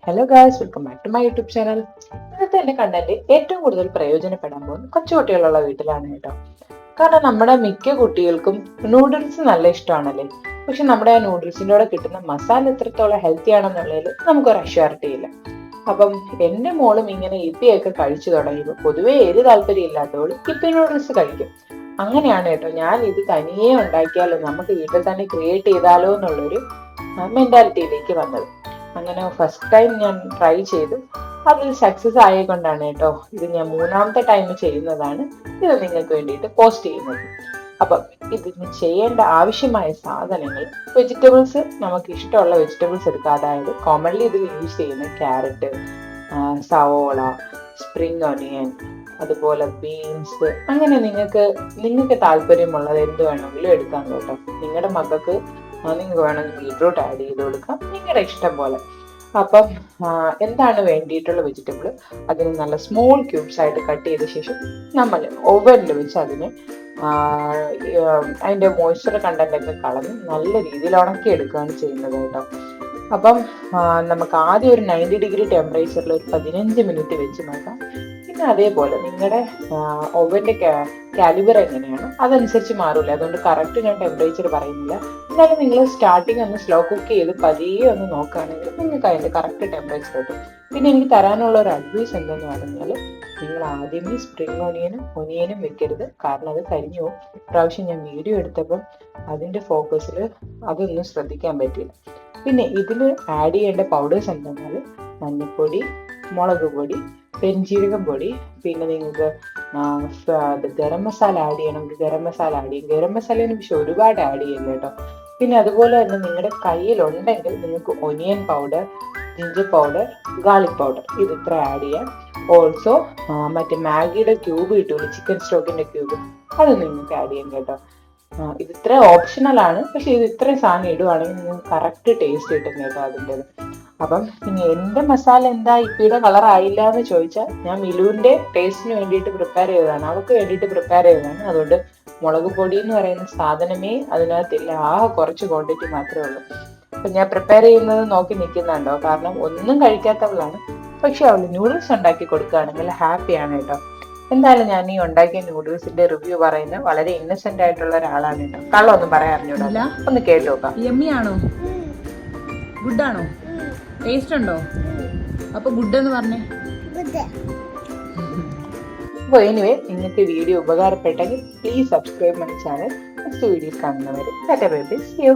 Hello guys, welcome back to my YouTube channel. ഇന്നത്തെ എൻ്റെ content ഏറ്റവും കൂടുതൽ പ്രയോജനപ്പെടാൻ പോകുന്നത് കൊച്ചുകുട്ടികളുള്ള വീട്ടിലാണ് കേട്ടോ. കാരണം നമ്മുടെ മിക്ക കുട്ടികൾക്കും നൂഡിൽസ് നല്ല ഇഷ്ടമാണല്ലേ. പക്ഷെ നമ്മുടെ ആ നൂഡിൽസിൻ്റെ കൂടെ കിട്ടുന്ന മസാല എത്രത്തോളം ഹെൽത്തി ആണെന്നുള്ളതിൽ നമുക്കൊരു അഷ്യൂരിറ്റി ഇല്ല. അപ്പം എൻ്റെ മോളും ഇങ്ങനെ ഇപ്പിയൊക്കെ കഴിച്ചു തുടങ്ങിയപ്പോൾ പൊതുവേ ഏത് താല്പര്യം ഇല്ലാത്തവൾ ഇപ്പി നൂഡിൽസ് കഴിക്കും. അങ്ങനെയാണ് കേട്ടോ ഞാൻ ഇത് തനിയെ ഉണ്ടാക്കിയാലോ, നമുക്ക് വീട്ടിൽ തന്നെ ക്രിയേറ്റ് ചെയ്താലോ എന്നുള്ളൊരു മെന്റാലിറ്റിയിലേക്ക് വന്നത്. അങ്ങനെ ഫസ്റ്റ് ടൈം ഞാൻ ട്രൈ ചെയ്തു, അതിൽ സക്സസ് ആയതുകൊണ്ടാണ് കേട്ടോ ഇത് ഞാൻ മൂന്നാമത്തെ ടൈം ചെയ്യുന്നതാണ് ഇത് നിങ്ങൾക്ക് വേണ്ടിയിട്ട് പോസ്റ്റ് ചെയ്യുന്നത്. അപ്പം ഇതിന് ചെയ്യേണ്ട ആവശ്യമായ സാധനങ്ങൾ, വെജിറ്റബിൾസ് നമുക്ക് ഇഷ്ടമുള്ള വെജിറ്റബിൾസ് എടുക്കുക. അതായത് കോമൺലി ഇതിൽ യൂസ് ചെയ്യുന്ന ക്യാരറ്റ്, സവോള, സ്പ്രിംഗ് ഒനിയൻ, അതുപോലെ ബീൻസ്, അങ്ങനെ നിങ്ങൾക്ക് താല്പര്യമുള്ളത് എന്ത് വേണമെങ്കിലും എടുക്കാം കേട്ടോ. നിങ്ങളുടെ മക്കൾക്ക് നിങ്ങൾക്ക് വേണമെങ്കിൽ ബീട്രൂട്ട് ആഡ് ചെയ്ത് കൊടുക്കാം, നിങ്ങളുടെ ഇഷ്ടം പോലെ. അപ്പം എന്താണ് വേണ്ടിയിട്ടുള്ള വെജിറ്റബിൾ, അതിന് നല്ല സ്മോൾ ക്യൂബ്സ് ആയിട്ട് കട്ട് ചെയ്ത ശേഷം നമ്മൾ ഓവനിൽ വെച്ച് അതിൻ്റെ മോയ്സ്ചർ കണ്ടന്റ് ഒക്കെ കളഞ്ഞ് നല്ല രീതിയിൽ ഉണക്കി എടുക്കുകയാണ് ചെയ്യുന്നത് കേട്ടോ. അപ്പം നമുക്ക് ആദ്യം ഒരു 90 ഡിഗ്രി ടെമ്പറേച്ചറിൽ ഒരു 15 മിനിറ്റ് വെച്ച് നോക്കാം. പിന്നെ അതേപോലെ നിങ്ങളുടെ ഓവൻ്റെ കാലിബർ എങ്ങനെയാണ് അതനുസരിച്ച് മാറില്ല, അതുകൊണ്ട് കറക്റ്റ് ഞാൻ ടെമ്പറേച്ചർ പറയുന്നില്ല. എന്നാലും നിങ്ങൾ സ്റ്റാർട്ടിങ് ഒന്ന് സ്ലോ കുക്ക് ചെയ്ത് പതിയെ ഒന്ന് നോക്കുകയാണെങ്കിൽ നിങ്ങൾക്ക് അതിൻ്റെ കറക്റ്റ് ടെമ്പറേച്ചർ കിട്ടും. പിന്നെ എനിക്ക് തരാനുള്ള ഒരു അഡ്വൈസ് എന്തെന്ന് പറഞ്ഞാൽ, നിങ്ങൾ ആദ്യമേ സ്പ്രിംഗ് ഒനിയനും വെക്കരുത്, കാരണം അത് കരിഞ്ഞു പോകും. ഇപ്രാവശ്യം ഞാൻ വീഡിയോ എടുത്തപ്പം അതിൻ്റെ ഫോക്കസിൽ അതൊന്നും ശ്രദ്ധിക്കാൻ പറ്റില്ല. പിന്നെ ഇതിൽ ആഡ് ചെയ്യേണ്ട പൗഡേഴ്സ് എന്തെന്നാൽ മഞ്ഞൾപ്പൊടി, മുളക് പൊടി, പെരുംജീരകം പൊടി, പിന്നെ നിങ്ങൾക്ക് ഗരം മസാല ആഡ് ചെയ്യണമെങ്കിൽ ഗരം മസാല ആഡ് ചെയ്യും. ഗരം മസാലയെ പക്ഷെ ഒരുപാട് ആഡ് ചെയ്യില്ല കേട്ടോ. പിന്നെ അതുപോലെ തന്നെ നിങ്ങളുടെ കയ്യിലുണ്ടെങ്കിൽ നിങ്ങൾക്ക് onion powder, ginger powder, garlic powder ഇത് ഇത്ര ആഡ് ചെയ്യാം. ഓൾസോ മറ്റേ മാഗിയുടെ ക്യൂബ് കിട്ടുമല്ലോ, ചിക്കൻ സ്റ്റോക്കിൻ്റെ ക്യൂബ്, അത് നിങ്ങൾക്ക് ആഡ് ചെയ്യാം കേട്ടോ. ഇത് ഇത്ര ഓപ്ഷണൽ ആണ്, പക്ഷെ ഇത് ഇത്രയും സാധനം ഇടുവാണെങ്കിൽ നിങ്ങൾക്ക് കറക്റ്റ് ടേസ്റ്റ് കിട്ടും കേട്ടോ അതിൻ്റെത്. അപ്പം ഇനി എൻ്റെ മസാല എന്താ ഇപ്പിയുടെ കളർ ആയില്ല എന്ന് ചോദിച്ചാൽ, ഞാൻ മിലുവിൻ്റെ ടേസ്റ്റിന് വേണ്ടിയിട്ട് പ്രിപ്പയർ ചെയ്തതാണ്, അവൾക്ക് വേണ്ടിയിട്ട് പ്രിപ്പയർ ചെയ്തതാണ്. അതുകൊണ്ട് മുളക് പൊടി എന്ന് പറയുന്ന സാധനമേ അതിനകത്തില്ല, കുറച്ച് ക്വാണ്ടിറ്റി മാത്രമേ ഉള്ളൂ. അപ്പം ഞാൻ പ്രിപ്പയർ ചെയ്യുന്നത് നോക്കി നിൽക്കുന്നുണ്ടോ, കാരണം ഒന്നും കഴിക്കാത്തവളാണ്. പക്ഷെ അവൾ നൂഡിൽസ് ഉണ്ടാക്കി കൊടുക്കുകയാണെങ്കിൽ ഹാപ്പിയാണ് കേട്ടോ. എന്തായാലും ഞാൻ ഈ ഉണ്ടാക്കിയ നൂഡിൽസിന്റെ റിവ്യൂ പറയുന്നത് വളരെ ഇന്നസെന്റ് ആയിട്ടുള്ള ഒരാളാണ് കേട്ടോ. കള്ളൊന്നും പറയാറിഞ്ഞൂടാ, ഒന്ന് കേട്ടു നോക്കാം. യമ്മിയാണോ, ഗുഡാണോ, ടേസ്റ്റ് ഉണ്ടോ? അപ്പൊ ഗുഡ് എന്ന് പറഞ്ഞേ. അപ്പോൾ എനിവേ, നിങ്ങൾക്ക് വീഡിയോ ഉപകാരപ്പെട്ടെങ്കിൽ please subscribe my channel. Next video കാണുന്നവരെ tata bye bye, see U.